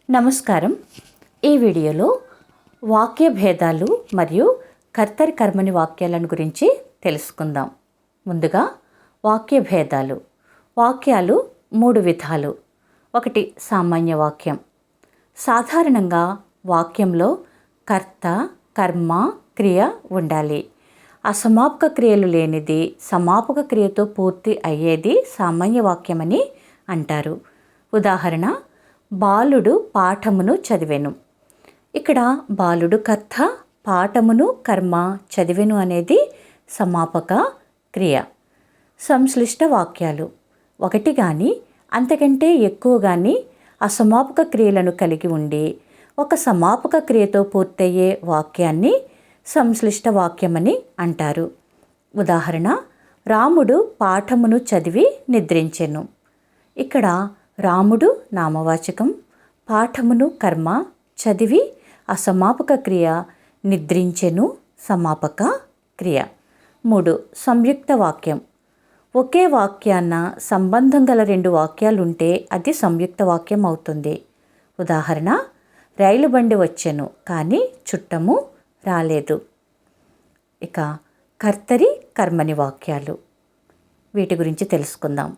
నమస్కారం. ఈ వీడియోలో వాక్య భేదాలు మరియు కర్తరి కర్మని వాక్యాలను గురించి తెలుసుకుందాం. ముందుగా వాక్య భేదాలు. వాక్యాలు 3 విధాలు. ఒకటి సామాన్య వాక్యం. సాధారణంగా వాక్యంలో కర్త, కర్మ, క్రియ ఉండాలి. అసమాపక క్రియలు లేనిది సమాపక క్రియతో పూర్తి అయ్యేది సామాన్య వాక్యమని అంటారు. ఉదాహరణ, బాలుడు పాఠమును చదివెను. ఇక్కడ బాలుడు కర్త, పాఠమును కర్మ, చదివెను అనేది సమాపక క్రియ. సంశ్లిష్ట వాక్యాలు. ఒకటి కానీ అంతకంటే ఎక్కువ కానీ అసమాపక క్రియలను కలిగి ఉండి ఒక సమాపక క్రియతో పూర్తయ్యే వాక్యాన్ని సంశ్లిష్ట వాక్యమని అంటారు. ఉదాహరణ, రాముడు పాఠమును చదివి నిద్రించెను. ఇక్కడ రాముడు నామవాచకం, పాఠమును కర్మ, చదివి అసమాపక క్రియ, నిద్రించెను సమాపక క్రియ. 3 సంయుక్త వాక్యం. ఒకే వాక్యాన్న సంబంధం గల 2 వాక్యాలుంటే అది సంయుక్త వాక్యం అవుతుంది. ఉదాహరణ, రైలు బండి వచ్చెను కానీ చుట్టము రాలేదు. ఇక కర్తరి కర్మని వాక్యాలు, వీటి గురించి తెలుసుకుందాం.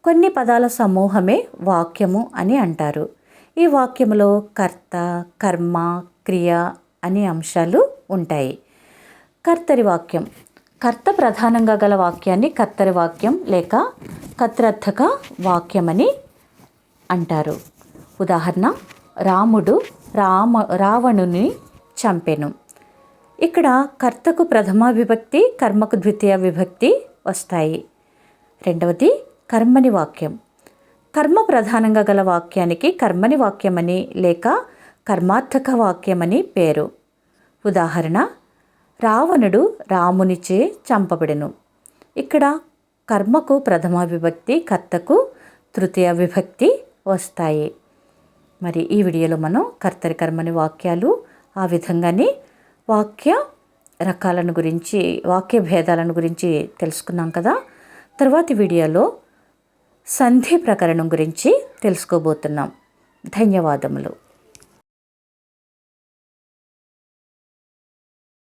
కొన్ని పదాల సమూహమే వాక్యము అని అంటారు. ఈ వాక్యములో కర్త, కర్మ, క్రియ అనే అంశాలు ఉంటాయి. కర్తరి వాక్యం. కర్త ప్రధానంగా గల వాక్యాన్ని కర్తరి వాక్యం లేక కర్తృర్థక వాక్యమని అంటారు. ఉదాహరణ, రాముడు రావణుని చంపెను. ఇక్కడ కర్తకు ప్రథమ విభక్తి, కర్మకు ద్వితీయ విభక్తి వస్తాయి. రెండవది కర్మని వాక్యం. కర్మ ప్రధానంగా గల వాక్యానికి కర్మని వాక్యమని లేక కర్మార్థక వాక్యమని పేరు. ఉదాహరణ, రావణుడు రామునిచే చంపబడెను. ఇక్కడ కర్మకు ప్రథమ విభక్తి, కర్తకు తృతీయ విభక్తి వస్తాయి. మరి ఈ వీడియోలో మనం కర్తరి కర్మని వాక్యాలు, ఆ విధంగానే వాక్య రకాలను గురించి, వాక్య భేదాలను గురించి తెలుసుకున్నాం కదా. తర్వాతి వీడియోలో సంధి ప్రకరణం గురించి తెలుసుకోబోతున్నాం. ధన్యవాదములు.